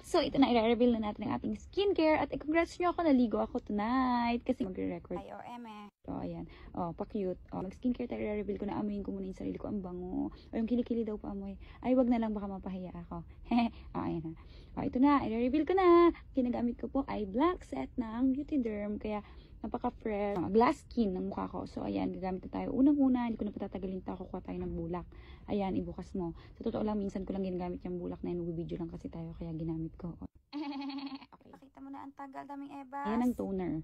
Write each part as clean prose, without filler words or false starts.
So, ito na, i-reveal na natin ang ating skincare. At congrats nyo ako, naligo ako tonight. Kasi magre-record. Ay, o, eme. O, ayan. O, pa-cute. O, mag-skincare tayo, i-reveal ko na. Amuyin ko muna yung sarili ko. Ang bango. O, yung kilikili daw pa amoy. Ay, wag na lang, baka mapahiya ako. Hehe. O, ayan na. O, ito na, i-reveal ko na. Ginagamit ko po ay black set ng Beauty Derm. Kaya, napaka-fresh. Glass skin ng mukha ko. So, ayan, gagamit na tayo. Unang-una, hindi ko na patatagalin ito. Kukuha tayo ng bulak. Ayan, ibukas mo. Sa totoo lang, minsan ko lang ginagamit yung bulak na yun. Video lang kasi tayo, kaya ginamit ko. Okay. Pakita mo na ang tagal, daming ebas. Ayan ang toner.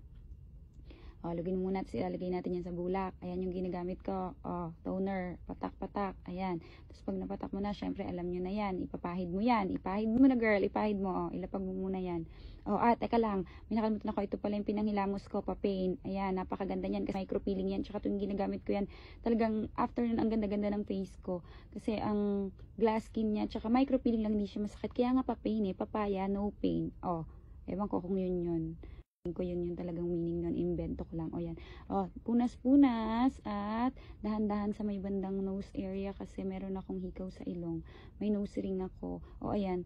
O, lagyan mo muna at ilalagay natin yan sa bulak. Ayan yung ginagamit ko. O, toner. Patak-patak. Ayan. Tapos pag napatak mo na, syempre alam nyo na yan. Ipapahid mo yan. Ipahid mo na, girl. Ipahid mo. O, ilapag mo muna yan. O, teka lang. May nakalimutan ako. Ito pala yung pinanghilamos ko, pa-paint. Ayan, napakaganda yan. Kasi micro-peeling yan. Tsaka itong ginagamit ko yan. Talagang after nun, ang ganda-ganda ng face ko. Kasi ang glass skin niya, tsaka micro-peeling lang, hindi siya masakit. Kaya nga pa-paint Papaya, no pain. O, ewan ko kung yun. Ko yun talagang meaning nun, invento ko lang. O yan, o, punas-punas at dahan-dahan sa may bandang nose area kasi meron akong hikaw sa ilong, may nose ring ako. O ayan,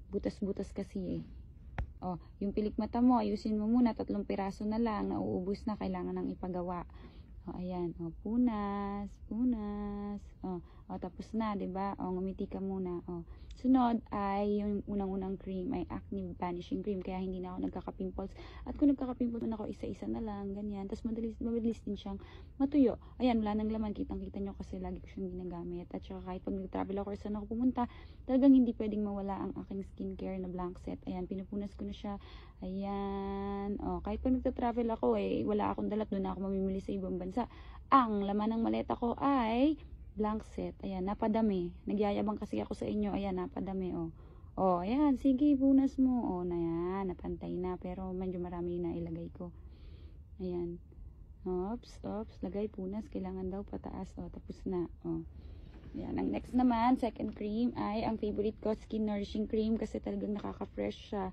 butas-butas kasi o, yung pilik mata mo, ayusin mo muna, 3 piraso na lang, nauubos na, kailangan nang ipagawa. O ayan, o, punas o, tapos na, 'di ba? O, ngumiti ka muna. O, sunod ay yung unang-unang cream ay acne vanishing cream, kaya hindi na ako nagkaka-pimples. At kung nagkaka-pimples na ako, isa-isa na lang, ganyan. Tapos mabilis din siyang matuyo. Ayan, wala nang laman, kitang-kita nyo kasi lagi ko siyang ginagamit. At saka kahit pag nag-travel ako or saan ako pumunta, talagang hindi pwedeng mawala ang aking skincare na blank set. Ayan, pinupunas ko na siya. Ayan, o, kahit pag nagta-travel ako, wala akong dalat, doon ako mamimili sa ibang bansa. Ang laman ng maleta ko ay blank set. Ayan, napadami. Nagyayabang kasi ako sa inyo. Ayan, napadami, o. O, ayan, sige, punas mo. O, na yan, napantay na. Pero medyo marami na ilagay ko. Ayan. Oops, lagay, punas. Kailangan daw pataas. O, tapos na. O. Ayan, ang next naman, second cream ay ang favorite ko, Skin Nourishing Cream. Kasi talagang nakaka-fresh siya.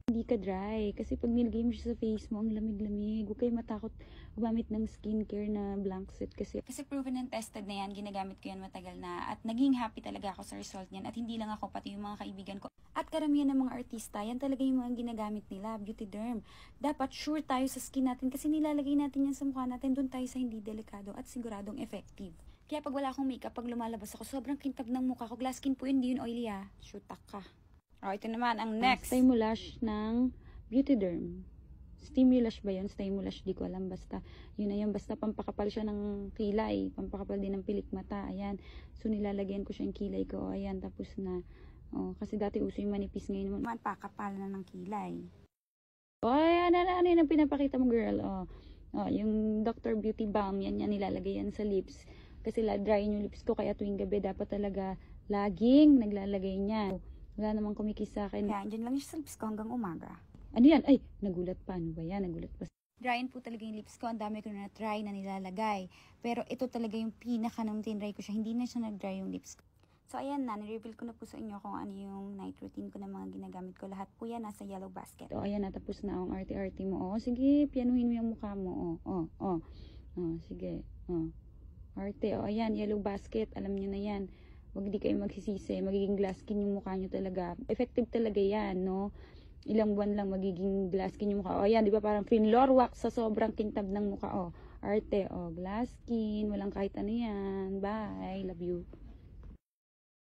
Hindi ka dry. Kasi pag nilagay mo siya sa face mo, ang lamig-lamig. Huwag kayo matakot gumamit ng skincare na blank set kasi Proven and tested na yan, ginagamit ko yan matagal na. At naging happy talaga ako sa result niyan. At hindi lang ako, pati yung mga kaibigan ko. At karamihan ng mga artista, yan talaga yung mga ginagamit nila, Beauty Derm. Dapat sure tayo sa skin natin kasi nilalagay natin yan sa mukha natin. Doon tayo sa hindi delikado at siguradong effective. Kaya pag wala akong makeup, pag lumalabas ako, sobrang kintab ng mukha ko. Glass skin po yun, hindi yun oily ah. Shoota ka. O, ito naman ang next. Stimulash ng Beauty Derm. Stimulash ba yun? Stimulash, di ko alam. Basta, yun na yun. Basta pampakapal siya ng kilay. Pampakapal din ng pilik mata. Ayan. So, nilalagyan ko siya yung kilay ko. O, ayan. Tapos na. O, kasi dati uso yung manipis. Ngayon naman, Pakapal na ng kilay. o, ayan. Ano yung pinapakita mo, girl? O, yung Dr. Beauty Balm. Yan nilalagay yan sa lips. Kasi dry yung lips ko. Kaya tuwing gabi, dapat talaga laging naglalagay niya. Wala namang kumikis sa akin. Kaya, andyan lang yung sa lips ko hanggang umaga. Ano yan? Ay, nagulat pa. Ano ba yan? Nagulat pa. Dryin po talaga yung lips ko. Ang dami ko na try na nilalagay. Pero ito talaga yung pinaka nung tinry ko siya. Hindi na siya nag-dry yung lips ko. So, ayan na. Nireveal ko na po sa inyo kung ano yung night routine ko na mga ginagamit ko. Lahat po yan nasa yellow basket. O, ayan na. Tapos na ang arte-arte mo. O, sige. Pianuhin mo yung mukha mo. O, sige. O, arte. O, ayan. Yellow basket. Alam nyo na yan. Huwag di kayo magsisisi. Magiging glass skin yung mukha nyo talaga. Effective talaga yan, no? Ilang buwan lang magiging glass skin yung mukha. O, ayan, di ba parang Finlor wax sa sobrang kintab ng mukha. O, arte. O, glass skin. Walang kahit ano yan. Bye. Love you.